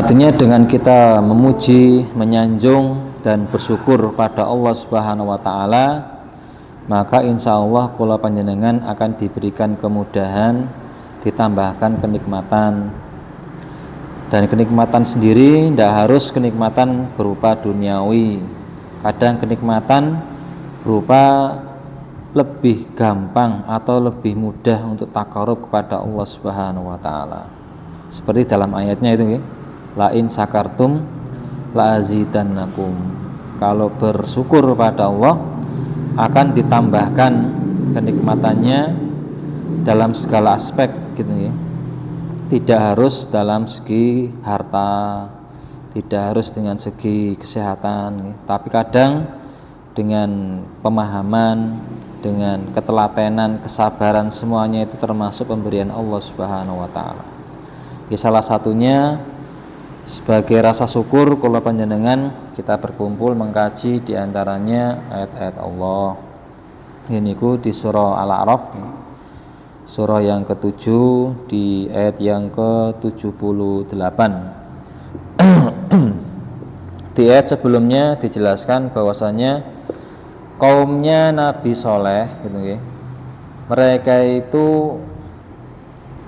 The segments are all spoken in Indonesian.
Artinya dengan kita memuji, menyanjung dan bersyukur pada Allah Subhanahu wa taala, maka insya Allah kula panjenengan akan diberikan kemudahan, ditambahkan kenikmatan. Dan kenikmatan sendiri tidak harus kenikmatan berupa duniawi. Kadang kenikmatan berupa lebih gampang atau lebih mudah untuk takarub kepada Allah Subhanahu wa taala. Seperti dalam ayatnya itu, la in sakartum la azidannakum. Kalau bersyukur pada Allah akan ditambahkan kenikmatannya dalam segala aspek gitu ya. Tidak harus dalam segi harta, tidak harus dengan segi kesehatan ya. Tapi kadang dengan pemahaman, dengan ketelatenan, kesabaran, semuanya itu termasuk pemberian Allah Subhanahu wa taala. Ya, salah satunya sebagai rasa syukur kula panjenengan kita berkumpul mengkaji diantaranya ayat-ayat Allah. Ini ku di surah Al-A'raf, surah yang ke-7 di ayat yang ke-78. Di ayat sebelumnya dijelaskan bahwasanya kaumnya Nabi Soleh gitu ya, mereka itu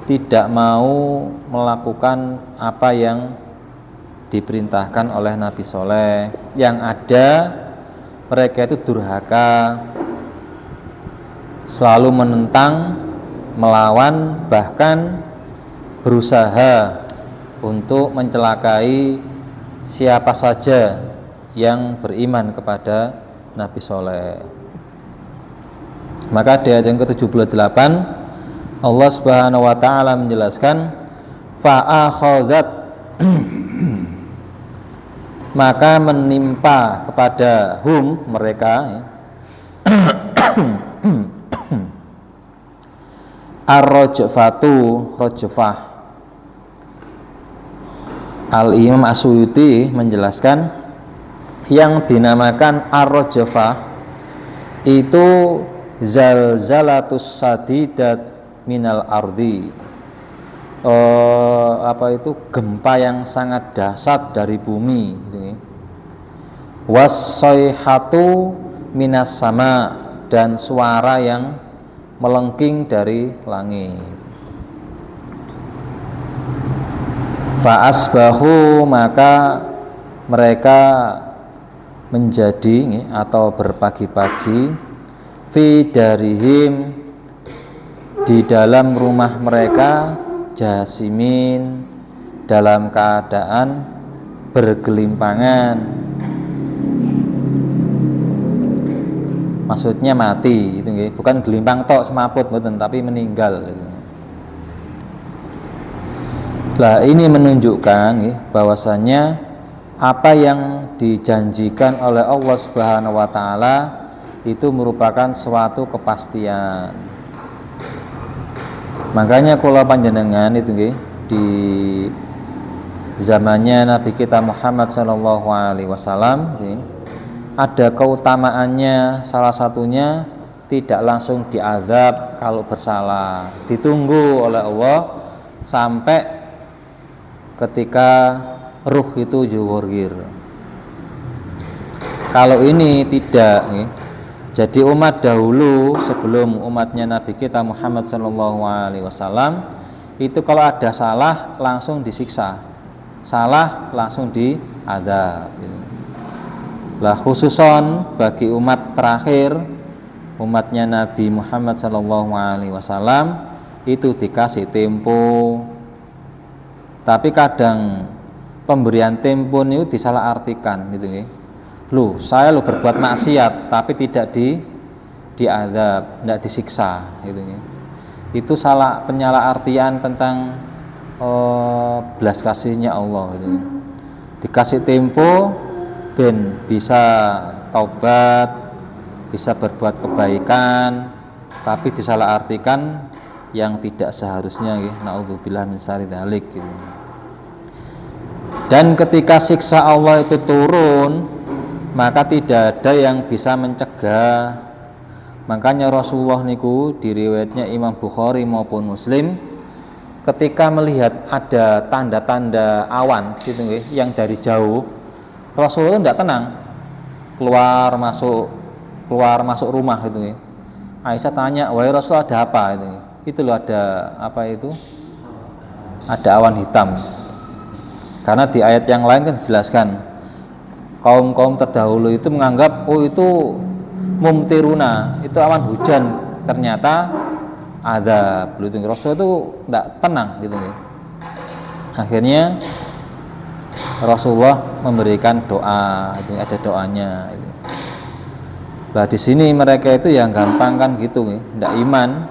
tidak mau melakukan apa yang diperintahkan oleh Nabi Soleh. Yang ada mereka itu durhaka, selalu menentang, melawan, bahkan berusaha untuk mencelakai siapa saja yang beriman kepada Nabi Soleh. Maka di ayat yang ke-78 Allah Subhanahu wa taala menjelaskan fa'akhadhat maka menimpa kepada mereka ar-rajfatu rajfah. Al-Imam As-Suyuti menjelaskan yang dinamakan ar-rajfah itu zalzalatus sadidat minal ardi, gempa yang sangat dahsyat dari bumi gitu. Was-sayhatu minas sama, dan suara yang melengking dari langit. Fa'asbahu, maka mereka menjadi atau berpagi-pagi fi darihim, di dalam rumah mereka, jasimin, dalam keadaan bergelimpangan, maksudnya mati itu nggih, bukan gelimpang tok semaput mboten, tapi meninggal gitu. Lah ini menunjukkan bahwasanya apa yang dijanjikan oleh Allah Subhanahu wa taala itu merupakan suatu kepastian. Makanya kula panjenengan itu nggih, di zamannya Nabi kita Muhammad sallallahu alaihi wasallam ada keutamaannya, salah satunya tidak langsung diazab kalau bersalah, ditunggu oleh Allah sampai ketika ruh itu juhurgir. Kalau ini tidak jadi umat dahulu sebelum umatnya Nabi kita Muhammad sallallahu alaihi wasallam itu kalau ada salah langsung disiksa, salah langsung diazab. Lah khususon bagi umat terakhir, umatnya Nabi Muhammad sallallahu alaihi wasallam itu dikasih tempo. Tapi kadang pemberian tempo itu disalahartikan gitu nggih. Saya berbuat maksiat tapi tidak diazab, tidak disiksa gitu nggih. Itu salah penyalahartian tentang belas kasihnya Allah gitu. Dikasih tempo ben bisa taubat, bisa berbuat kebaikan, tapi disalahartikan yang tidak seharusnya nggih. Naudzubillah min syarri dzalik gitu. Dan ketika siksa Allah itu turun, maka tidak ada yang bisa mencegah. Makanya Rasulullah niku di riwayatnya Imam Bukhari maupun Muslim, ketika melihat ada tanda-tanda awan gitu yang dari jauh, Rasulullah tidak tenang, keluar masuk rumah gitu. Aisyah tanya, wahai Rasul, ada apa itu? Itu loh, ada apa itu? Ada awan hitam. Karena di ayat yang lain kan dijelaskan, kaum-kaum terdahulu itu menganggap itu mumtiruna, itu awan hujan. Ternyata ada begitu. Rasul itu tidak tenang gitu. Akhirnya Rasulullah memberikan doa, itu ada doanya. Nah di sini mereka itu yang gampang kan gitu, tidak iman.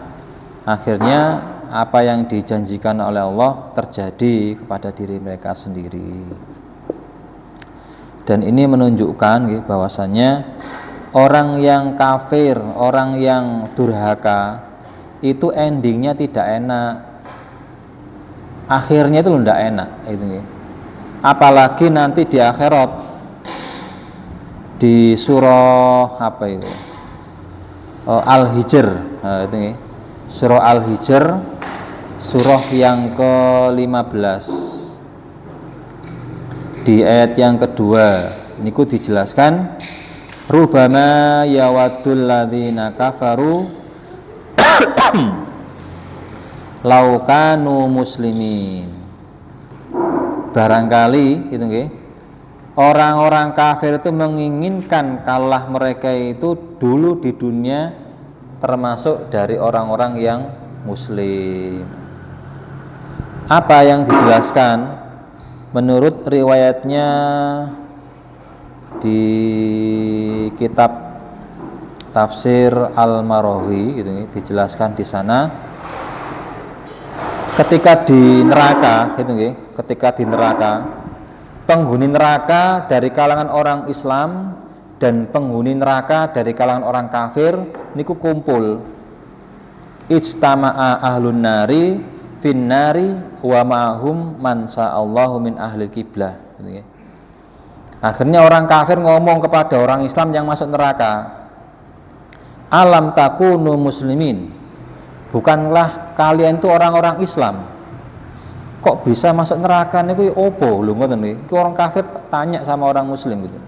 Akhirnya apa yang dijanjikan oleh Allah terjadi kepada diri mereka sendiri. Dan ini menunjukkan bahwasanya orang yang kafir, orang yang durhaka itu endingnya tidak enak. Akhirnya itu tidak enak itu. Apalagi nanti di akhirat, di surah apa itu? Al-Hijr. Nah, itu surah Al-Hijr, surah yang ke-15. Di ayat yang kedua niku dijelaskan, rubama yawaddul ladzina kafaru laukanu muslimin. Barangkali gitu nggih, orang-orang kafir itu menginginkan kalah mereka itu dulu di dunia termasuk dari orang-orang yang muslim. Apa yang dijelaskan menurut riwayatnya di kitab Tafsir Al-Maraghi gitu, dijelaskan di sana ketika di neraka gitu, ketika di neraka, penghuni neraka dari kalangan orang Islam dan penghuni neraka dari kalangan orang kafir niku kumpul. Ijtama'a ahlun nari finnari wa ma'hum man sa'allahu min ahlil qiblah gitu. Akhirnya orang kafir ngomong kepada orang Islam yang masuk neraka, alam takunu muslimin, bukanlah kalian itu orang-orang Islam, kok bisa masuk neraka niku opo lho ngoten nggih. Orang kafir tanya sama orang muslim gitu.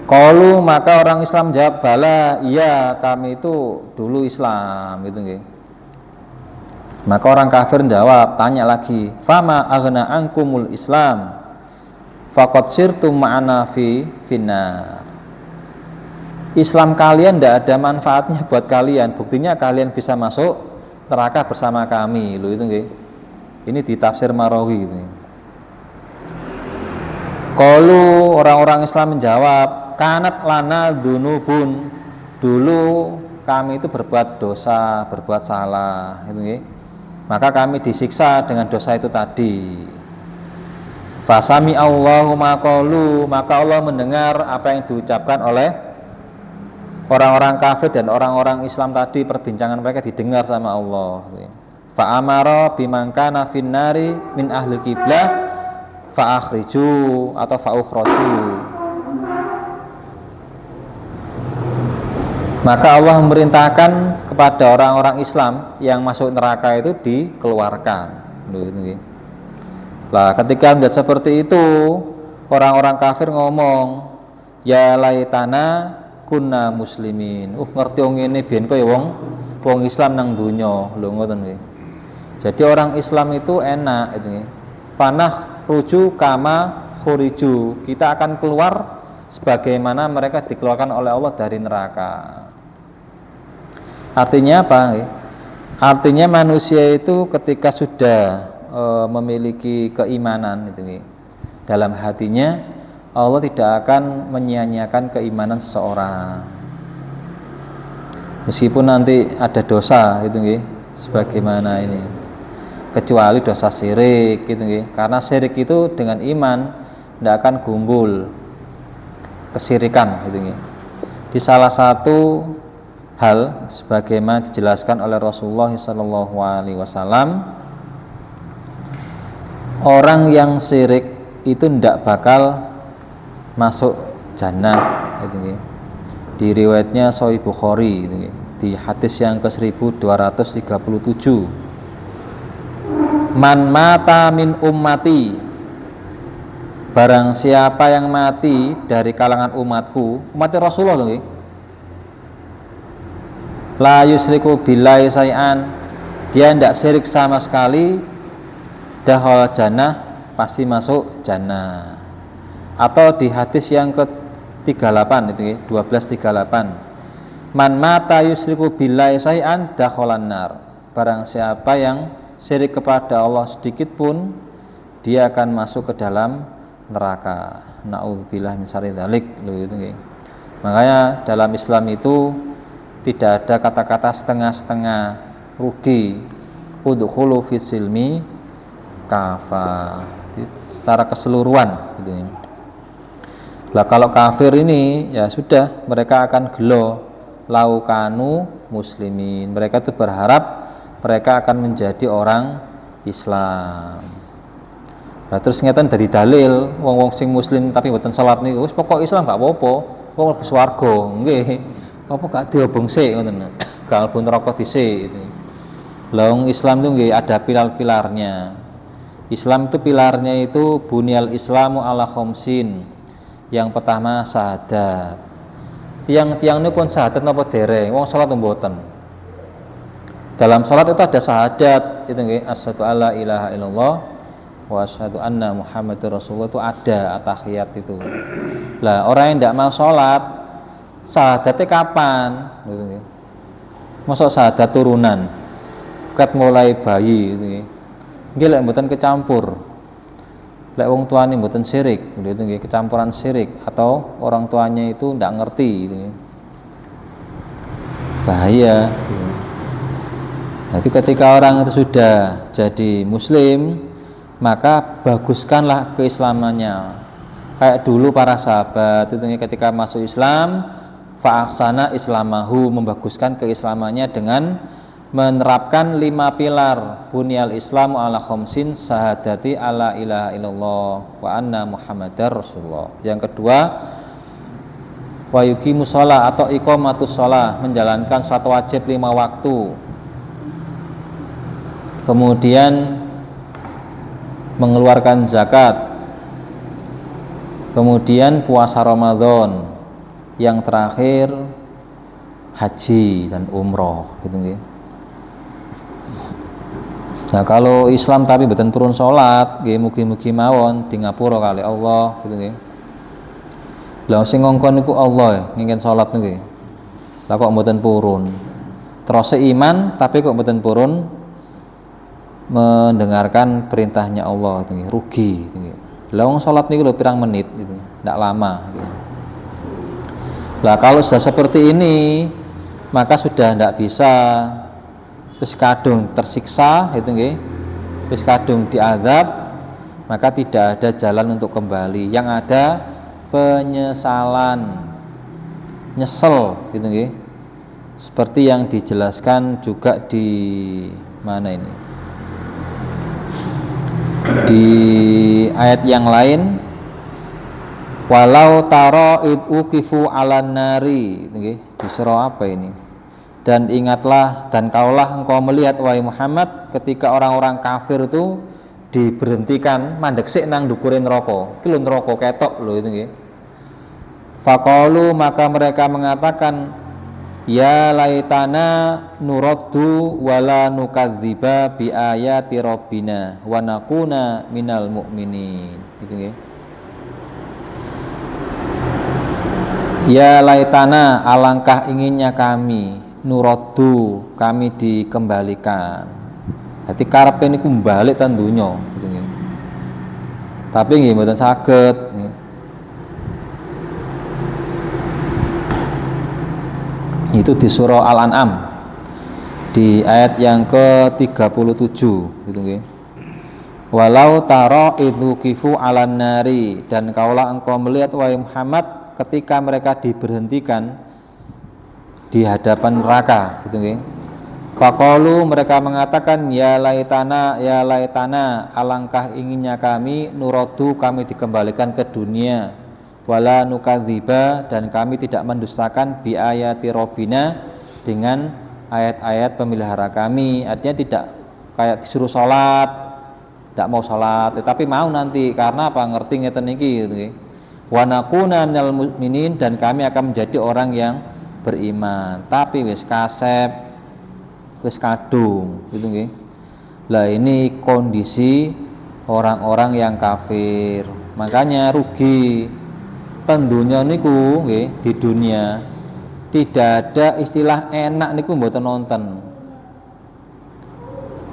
Qalu, maka orang Islam jawab, bala, iya kami itu dulu Islam gitu nggih. Maka orang kafir jawab, tanya lagi, fama aghna ankumul Islam faqad sirtum ma'ana finnar. Islam kalian tidak ada manfaatnya buat kalian, buktinya kalian bisa masuk neraka bersama kami lho itu nggih. Ini di tafsir Maraghi gitu. Qalu, orang-orang Islam menjawab, kanat lana dzunubun, dulu kami itu berbuat dosa, berbuat salah gitu nggih. Maka kami disiksa dengan dosa itu tadi. Fasami Allahu maqalu, maka Allah mendengar apa yang diucapkan oleh orang-orang kafir dan orang-orang Islam tadi, perbincangan mereka didengar sama Allah. Fa amara biman kana finnari min ahli qiblah fa akhriju atau fa ukhraju. Maka Allah memerintahkan kepada orang-orang Islam yang masuk neraka itu dikeluarkan. Lah ketika melihat seperti itu, orang-orang kafir ngomong, ya laitana kunna muslimin. Ngerti wong ngene biyen kowe wong Islam nang donya lho ngoten nggih. Jadi orang Islam itu enak itu nggih. Panah ruju kama khuriju. Kita akan keluar sebagaimana mereka dikeluarkan oleh Allah dari neraka. Artinya apa? Artinya manusia itu ketika sudah memiliki keimanan itu dalam hatinya, Allah tidak akan menyia-nyiakan keimanan seseorang. Meskipun nanti ada dosa itu sebagaimana ini, kecuali dosa syirik gitu karena syirik itu dengan iman tidak akan gumbul kesirikan gitu. Di salah satu hal sebagaimana dijelaskan oleh Rasulullah SAW, orang yang syirik itu tidak bakal masuk jannah gitu. Di riwayatnya Sahih Bukhari gitu. Di hadis yang ke-1237 Man mata min ummati, barang siapa yang mati dari kalangan umatku, umat Rasulullah lho nggih. La yusriku billahi syai'an, dia tidak syirik sama sekali, dahol jannah, pasti masuk jannah. Atau di hadis yang ke-38 itu ya, 1238. Man mata yusriku billahi syai'an dakhalan nar. Barang siapa yang syirik kepada Allah sedikit pun, dia akan masuk ke dalam neraka. Nauzubillah min syarri dzalik. Makanya dalam Islam itu tidak ada kata-kata setengah-setengah, rugi. Udkhulu fis silmi kafa, secara keseluruhan gitu ya. Lah kalau kafir ini ya sudah, mereka akan gelo laukanu muslimin. Mereka itu berharap mereka akan menjadi orang Islam. Nah terus ngeten dari dalil wong-wong sing muslim tapi mboten salat niku wis pokok Islam gak apa-apa, kok mlebu swarga. Nggih. Apa gak diobong sik ngoten. Gak mlebu neraka dhisik gitu. Lah Islam itu nggih ada pilar-pilarnya. Islam itu pilarnya itu bunyal Islamu ala khamsin. Yang pertama syahadat. Tiang-tiang ini pun syahadat napa dereng? Wong salat mboten. Dalam salat itu ada syahadat, itu nggih, asyhadu alla ilaha illallah wa asyhadu anna muhammadar rasulullah, itu ada tahiyat itu. Lah orang yang tidak mau salat, syahadatnya kapan? Gitu nggih. Mosok syahadat turunan. Kat mulai bayi gitu nggih. Nggih lek mboten kecampur. Lek wong tuane mboten syirik, gitu nggih, kecampuran syirik atau orang tuanya itu ndak ngerti gitu. Bahaya. Gitu. Jadi ketika orang itu sudah jadi muslim, maka baguskanlah keislamannya. Kayak dulu para sahabat itu ketika masuk Islam, fa'aksana islamahu, membaguskan keislamannya dengan menerapkan 5 pilar. Bunyal Islamu ala khamsin, syahadati alla ilaha illallah wa anna muhammadar rasulullah. Yang kedua, wa yuqimus shalah atau iqamatus shalah, menjalankan salat wajib 5 waktu. Kemudian mengeluarkan zakat. Kemudian puasa Ramadan. Yang terakhir haji dan umroh gitu nggih. Nah kalau Islam tapi mboten purun salat, nggih mugi-mugi mawon di ngapura kali Allah gitu nggih. Lah sing ngongkon niku Allah ngingin salat nggih. Lah kok mboten purun. Terus iman tapi kok mboten purun mendengarkan perintahnya Allah gitu nggih, rugi gitu nggih. Lah wong salat niku lho pirang menit gitu, ndak lama gitu. Lah kalau sudah seperti ini, maka sudah ndak bisa, wis kadung tersiksa gitu nggih, wis kadung diazab, maka tidak ada jalan untuk kembali. Yang ada penyesalan, nyesel gitu nggih. Seperti yang dijelaskan juga di mana ini? Di ayat yang lain, walau taro id uqifu 'alan nari, nggih, di surah apa ini? Dan ingatlah dan kaulah engkau melihat wahai Muhammad ketika orang-orang kafir itu diberhentikan mandek sik nang ndukure neraka. Iki lho neraka ketok lho itu nggih. Faqalu, maka mereka mengatakan, ya laitana nuraddu wala nukadziba bi ayati rabbina wa nakuna minal mu'minin. Gitu nggih. Ya laitana, alangkah inginnya kami, nuraddu, kami dikembalikan. Hati karepe niku balik ten donya gitu nggih. Tapi nggih mboten saged. Itu di surah Al-An'am di ayat yang ke-37 gitu nggih. Walau taro idzu kifu 'alan nari, dan kaulah engkau melihat wahai Muhammad ketika mereka diberhentikan di hadapan neraka gitu nggih. Faqalu, mereka mengatakan, ya laitana, alangkah inginnya kami, nuraddu, kami dikembalikan ke dunia, wala nukadziba, dan kami tidak mendustakan bi ayati rabbina, dengan ayat-ayat pemelihara kami. Artinya tidak kayak disuruh sholat tidak mau sholat, tapi mau nanti karena apa? Ngerti ngeten niki gitu nggih. Wa nakuna minal mukminin, dan kami akan menjadi orang yang beriman, tapi wis kasep, wis kadung gitu nggih. Lah ini kondisi orang-orang yang kafir. Makanya rugi tentunya niku nggih, di dunia tidak ada istilah enak niku mboten nonton.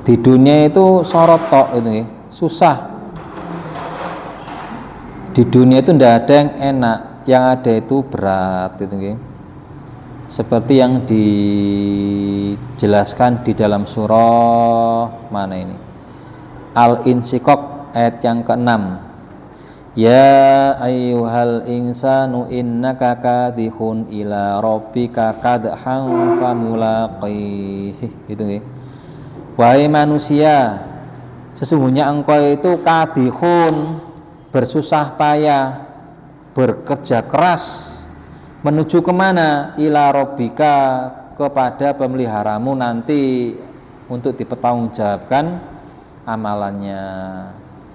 Di dunia itu sorot tok itu nggih, susah. Di dunia itu tidak ada yang enak, yang ada itu berat itu nggih. Seperti yang dijelaskan di dalam surah mana ini? Al-Insyiqaq ayat yang ke-6. Ya ayyuhal insanu innaka kadihun ila rabbika kadhan famulaqih. Itu nggih. Wahai manusia, sesungguhnya engkau itu kadihun, bersusah payah, bekerja keras menuju kemana? Ila rabbika, kepada pemeliharamu nanti untuk dipertanggungjawabkan amalannya.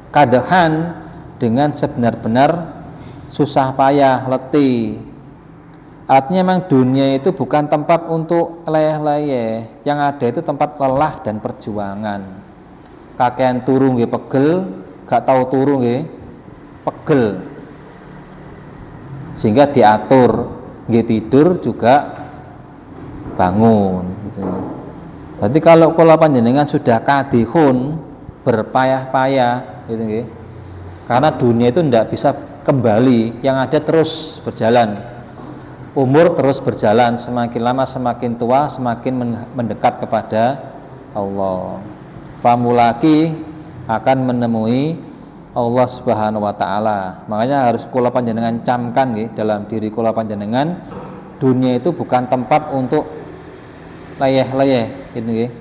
Kadhan dengan sebenar-benar susah payah, letih. Artinya memang dunia itu bukan tempat untuk leyeh-leyeh, yang ada itu tempat lelah dan perjuangan. Kakean turu nggih pegel, gak tahu turu nggih pegel. Sehingga diatur, nggih tidur juga bangun gitu. Berarti kalau kula panjenengan sudah kadihun, berpayah-payah gitu nggih. Karena dunia itu tidak bisa kembali, yang ada terus berjalan. Umur terus berjalan, semakin lama semakin tua, semakin mendekat kepada Allah. Famulaki, akan menemui Allah Subhanahu wa taala. Makanya harus kula panjenengan camkan nggih dalam diri kula panjenengan, dunia itu bukan tempat untuk leyeh-leyeh gitu nggih.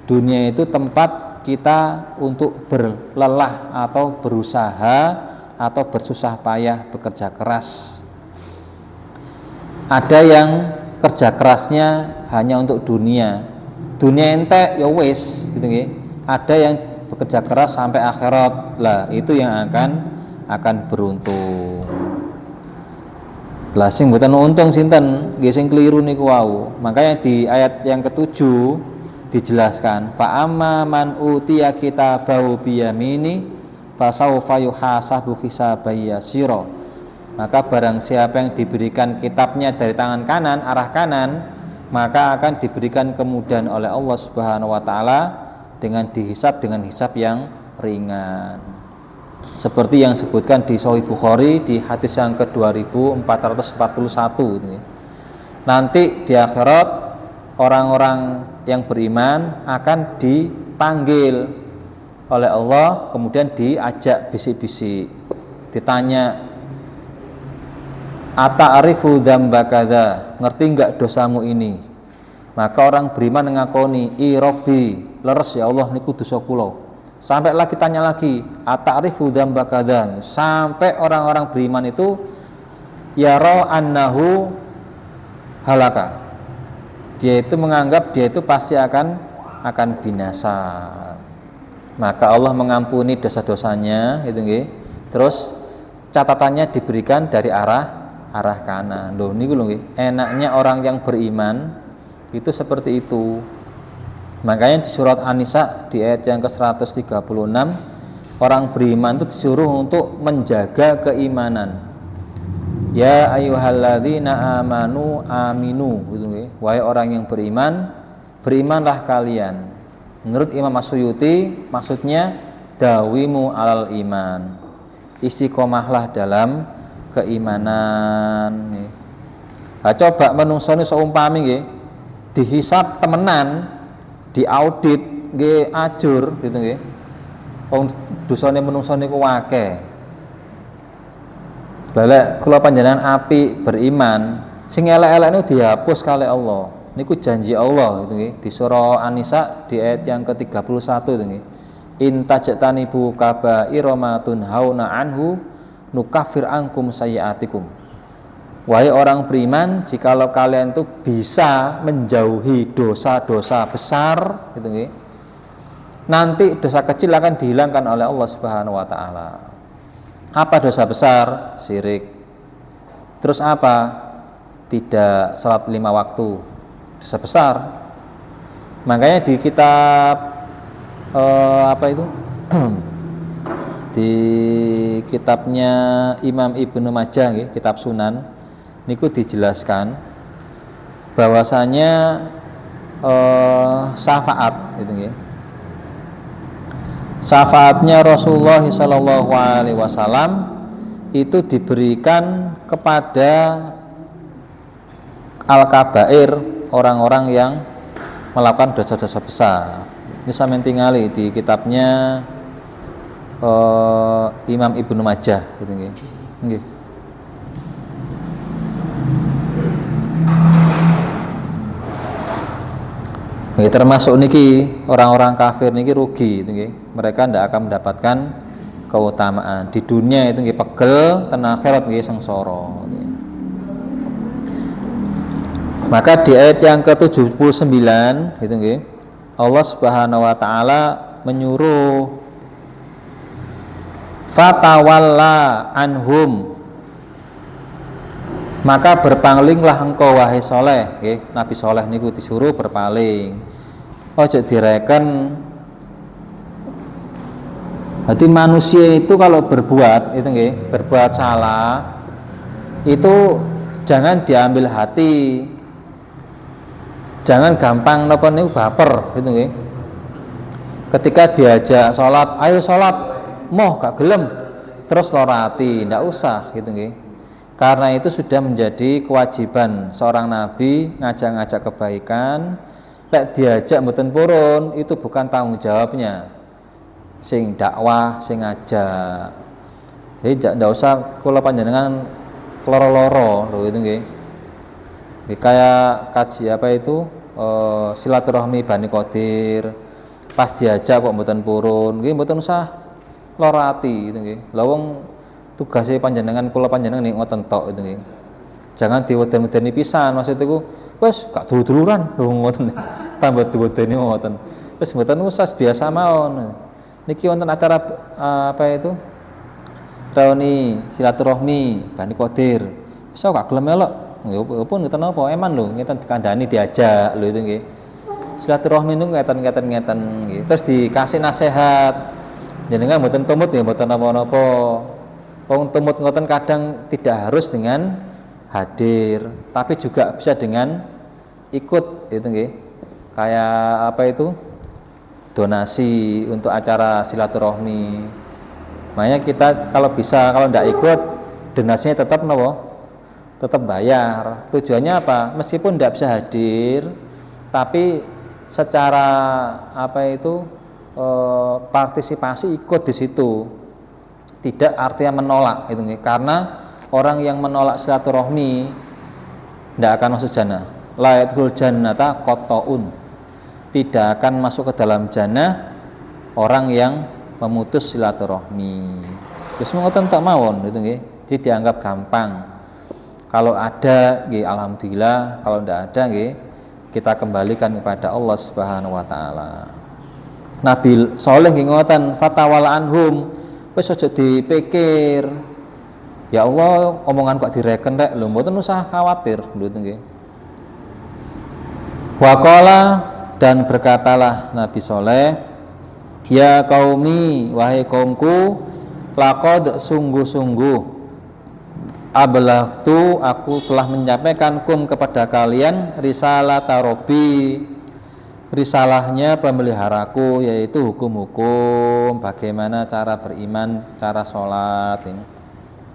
Dunia itu tempat kita untuk berlelah atau berusaha atau bersusah payah, bekerja keras. Ada yang kerja kerasnya hanya untuk dunia entek ya wis gitu nggih. Ada yang bekerja keras sampai akhirat, lah itu yang akan beruntung. Lah sing mboten untung sinten? Nggih sing keliru niku wau. Makanya di ayat yang ke-7 dijelaskan, fa amma man utiya kitabahu biyamini fasawfa yuhasabu hisaban yasira. Maka barang siapa yang diberikan kitabnya dari tangan kanan, arah kanan, maka akan diberikan kemudahan oleh Allah Subhanahu wa taala dengan dihisab dengan hisab yang ringan. Seperti yang disebutkan di Sahih Bukhari di hadis yang ke-2441. Nanti di akhirat orang-orang yang beriman akan dipanggil oleh Allah, kemudian diajak bisik-bisik, ditanya, ata'arifu dzamba kadza, ngerti enggak dosamu ini? Maka orang beriman mengakoni, i Rabbi, leres ya Allah niku dosa kula. Sampai lagi tanya lagi, ata'arifu dzamba kadza, sampai orang-orang beriman itu yara annahu halaka. Dia itu menganggap dia itu pasti akan binasa. Maka Allah mengampuni dosa-dosanya itu nggih. Terus catatannya diberikan dari arah kanan. Loh niku lho nggih, enaknya orang yang beriman itu seperti itu. Makanya di surat An-Nisa di ayat yang ke-136, orang beriman itu disuruh untuk menjaga keimanan. Ya ayyuhalladzina amanu aminu gitu nggih. Wahai orang yang beriman, berimanlah kalian. Menurut Imam As-Suyuti maksudnya dawimu alal iman. Istiqomahlah dalam keimanan nih. Nah, coba menungso niku seumpami nggih dihisab temenan, diaudit nggih ajur gitu nggih. Wong dosane menungso niku akeh. Balek kula panjenengan api beriman, sing elek-elek niku dihapus kali Allah. Niku janji Allah gitu nggih. Di surah An-Nisa di ayat yang ke-31 itu nggih. In tajtanibu kaba'ira ma tunhauna anhu nukafir angkum sayyiatikum. Wahai orang beriman, jikalau kalian itu bisa menjauhi dosa-dosa besar gitu nggih, nanti dosa kecil akan dihilangkan oleh Allah Subhanahu wa taala. Apa dosa besar? Syirik. Terus apa? Tidak salat 5 waktu, dosa besar. Makanya di kitab apa itu? Di kitabnya Imam Ibnu Majah, kitab Sunan, niku dijelaskan bahwasanya syafaat itu, syafaatnya Rasulullah Shallallahu Alaihi Wasallam itu diberikan kepada al-kabair, orang-orang yang melakukan dosa-dosa besar. Ini sampeyan tingali di kitabnya Imam Ibnu Majah gitu nggih. Nggih. Termasuk niki orang-orang kafir niki rugi gitu nggih. Mereka tidak akan mendapatkan keutamaan di dunia itu nggih pegel, ten akhirat nggih sengsara. Maka di ayat yang ke-79 gitu nggih, Allah Subhanahu wa taala menyuruh fatawalla anhum, maka berpalinglah engkau wahai soleh, Nabi soleh niku disuruh berpaling, ojo direken. Jadi manusia itu kalau berbuat itu berbuat salah itu jangan diambil hati, jangan gampang napa niku baper gitu nggih. Ketika diajak sholat, ayo sholat, moh gak gelem, terus lara ati, ndak usah gitu nggih. Karena itu sudah menjadi kewajiban seorang nabi ngajak-ngajak kebaikan. Lek diajak mboten purun, itu bukan tanggung jawabnya sing dakwah, sing ngajak. Jadi ndak usah kula panjenengan loro-loro lho itu nggih. Kayak kaji apa itu silaturahmi Bani Qadir, pas diajak kok mboten purun, nggih mboten usah lara ati gitu nggih. Lah wong tugasnya panjenengan kula panjenengan ning ngoten tok itu nggih. Jangan diweden-wedeni pisan, maksud iku wis gak dulur-duluran lho ngoten. Tambah diwedeni ngoten. Wis mboten usah biasa mawon. Niki wonten acara apa itu? Reuni silaturahmi Bani Qadir. Wis gak gelem melok. Ya pun ngeten napa eman lho, ngeten dikandani diajak lho itu nggih. Silaturahmi niku ngeten nggih. Terus dikasih nasihat. Jenengan mboten tumut ya mboten napa-napa. Wong tumut ngoten kadang tidak harus dengan hadir, tapi juga bisa dengan ikut itu nggih. Kayak apa itu? Donasi untuk acara silaturahmi. Makanya kita kalau bisa, kalau tidak ikut, donasinya tetap napa? Tetap bayar. Tujuannya apa? Meskipun tidak bisa hadir, tapi secara apa itu partisipasi ikut di situ. Tidak artinya menolak itu nih. Karena orang yang menolak silaturahmi tidak akan masuk jannah. La yadkhul jannata qatta'un. Tidak akan masuk ke dalam jannah orang yang memutus silaturahmi. Wis ngoten tak mawon itu nggih. Jadi dianggap gampang. Kalau ada nggih alhamdulillah, kalau tidak ada nggih kita kembalikan kepada Allah Subhanahu wa taala. Nabi saleh nggih ngoten, fatawala anhum, wis aja dipikir. Ya Allah, omongan kok direken rek lho, mboten usah khawatir lho nggih. Waqala, dan berkatalah Nabi saleh, ya qaumi, wahai kaumku, laqad sungguh-sungguh ablagtu, aku telah menyampaikan kepada kalian risalah Rabbi, risalahnya pemeliharaku, yaitu hukum-hukum bagaimana cara beriman, cara sholat ini.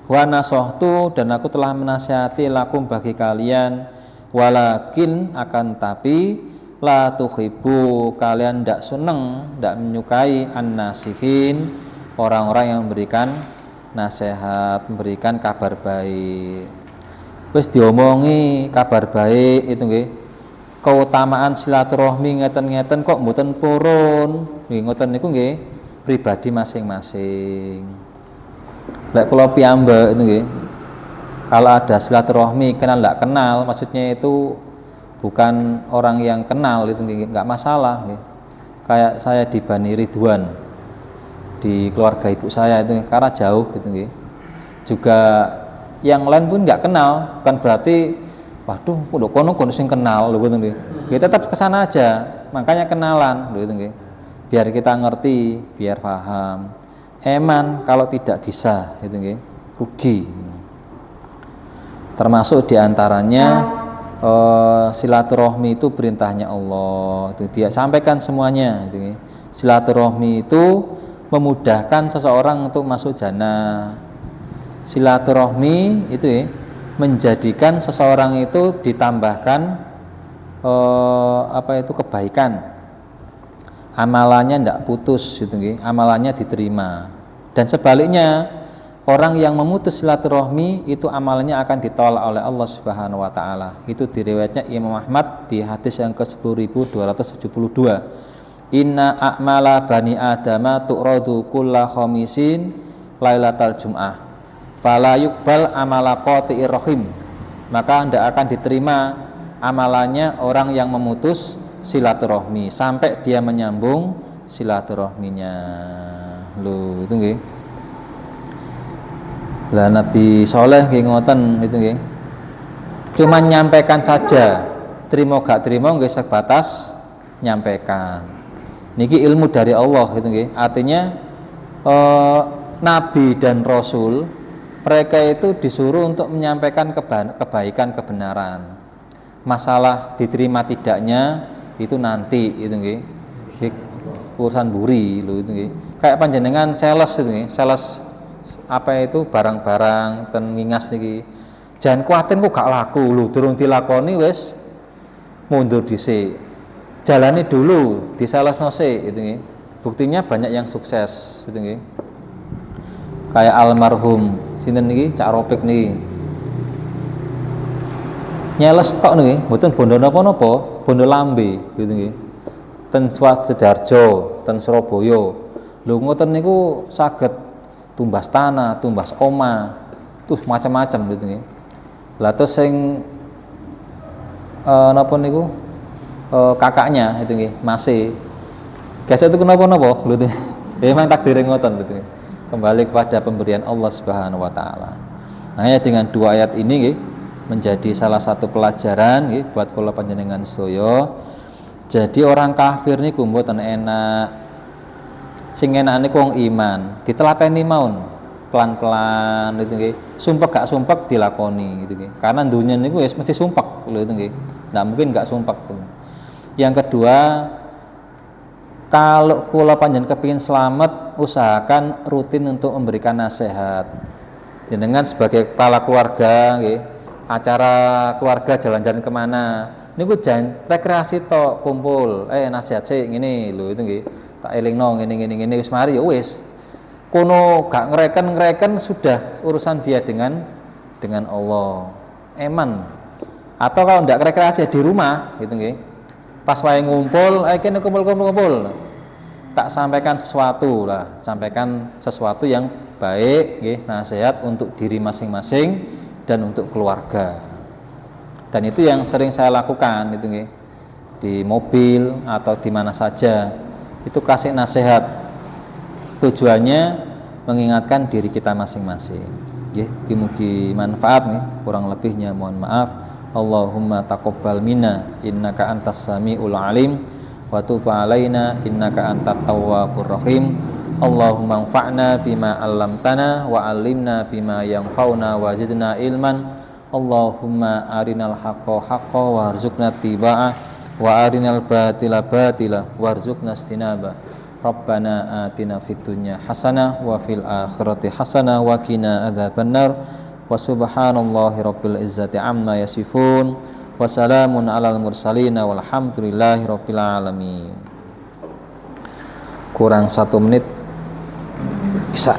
Wa nasohtu, dan aku telah menasihati lakum bagi kalian, walakin akan tapi la tuhibbu, kalian tidak seneng, tidak menyukai an-nasihin, orang-orang yang memberikan nasihat, memberikan kabar baik. Wis diomongi kabar baik itu nggih. Keutamaan silaturahmi ngeten-ngeten kok mboten purun. Nggih ngoten niku nggih pribadi masing-masing. Lek kula piyambak itu nggih. Kalau ada silaturahmi kenal enggak kenal, maksudnya itu bukan orang yang kenal itu nggih enggak masalah nggih. kayak saya di Bani Ridwan, di keluarga ibu saya itu karena jauh gitu nggih. Juga yang lain pun nggak kenal, bukan berarti waduh udah kono sing kenal lho gitu nggih. Kita tetap ke sana aja, makanya kenalan lho gitu nggih. Biar kita ngerti, biar paham. Eman kalau tidak bisa gitu nggih, rugi. Termasuk diantaranya silaturahmi itu perintahnya Allah. Itu dia sampaikan semuanya gitu nggih. Silaturahmi itu memudahkan seseorang untuk masuk jannah. Silaturahmi itu ya, menjadikan seseorang itu ditambahkan kebaikan, amalannya tidak putus gitu, amalannya diterima. Dan sebaliknya orang yang memutus silaturahmi itu amalannya akan ditolak oleh Allah Subhanahu wa taala. Itu diriwayatnya Imam Ahmad di hadis yang ke-10.272. Inna a'mala bani adama tu'radu kulla khamisin lailatal jum'ah fala yuqbal amala qati'ir rahim. Maka tidak akan diterima amalannya orang yang memutus silaturahmi sampai dia menyambung silaturahminya. Lho, itu nggih. Lah Nabi Soleh nggih ngoten itu nggih. Cuma nyampaikan saja, terima gak terima nggih sebatas nyampaikan. Niki ilmu dari Allah itu nggih. Artinya nabi dan rasul mereka itu disuruh untuk menyampaikan kebaikan, kebenaran. Masalah diterima tidaknya itu nanti itu nggih. Urusan buri lho itu nggih. Kayak panjenengan sales itu nggih, sales apa itu barang-barang ten ngingas niki. Jangan kuatin kok gak laku lho, durung dilakoni wis mundur dhisik. Jalani dulu di sales nose itu nggih. Buktinya banyak yang sukses itu nggih. Kayak almarhum sinten niki Cak Ropik niki. Nyeles tok niki, mboten bondo napa-napa, bondo lambe gitu nggih. Ten Sidoarjo, ten Surabaya. Lho ngoten niku saged tumbas tanah, tumbas oma, tuh macam-macam gitu nggih. Lah terus sing napa niku kakaknya itu nggih, masih gesek itu kenapa-napa lho. Memang takdir ngoten gitu. Kembali kepada pemberian Allah Subhanahu wa taala. Makanya dengan dua ayat ini nggih menjadi salah satu pelajaran nggih buat kula panjenengan sedaya. Jadi orang kafir niku mboten enak. Sing enak niku wong iman, ditelateni maun pelan-pelan gitu nggih. Sumpek gak sumpek dilakoni gitu nggih. Karena dunya niku wis mesti sumpek lho itu nggih. Nggak mungkin gak sumpek. Yang kedua, kalau kula panjenengan kepingin selamat, usahakan rutin untuk memberikan nasihat. Jenengan sebagai kepala keluarga nggih, acara keluarga jalan-jalan kemana niku jangan rekreasi tok, kumpul nasihat sih ngene lho itu nggih, tak elingno ngene wis mari ya wis kono gak ngereken sudah urusan dia dengan Allah. Eman. Atau kalau ndak rekreasi di rumah gitu nggih, pas wae ngumpul kene kumpul tak sampaikan sesuatu lah, sampaikan sesuatu yang baik nggih, nasihat untuk diri masing-masing dan untuk keluarga. Dan itu yang sering saya lakukan itu nggih, di mobil atau di mana saja itu kasih nasihat, tujuannya mengingatkan diri kita masing-masing nggih. Mugi-mugi manfaat nih, kurang lebihnya mohon maaf. Allahumma taqabbal minna innaka antas samiul alim wa tub alaina innaka antat tawwabur rahim. Allahumma anfa'na bima 'allamtana wa 'allimna bima yanfa'una wa zidna ilman. Allahumma arinal haqqa haqqan warzuqna ittiba'ah wa arinal batila batila warzuqna istinaba. Rabbana atina fid dunya hasanah wa fil akhirati hasanah wa qina adzabannar. Wa subhanallahi rabbil izzati amma yasifun wa salamun alal mursalin walhamdulillahi rabbil alamin. Kurang 1 menit bisa.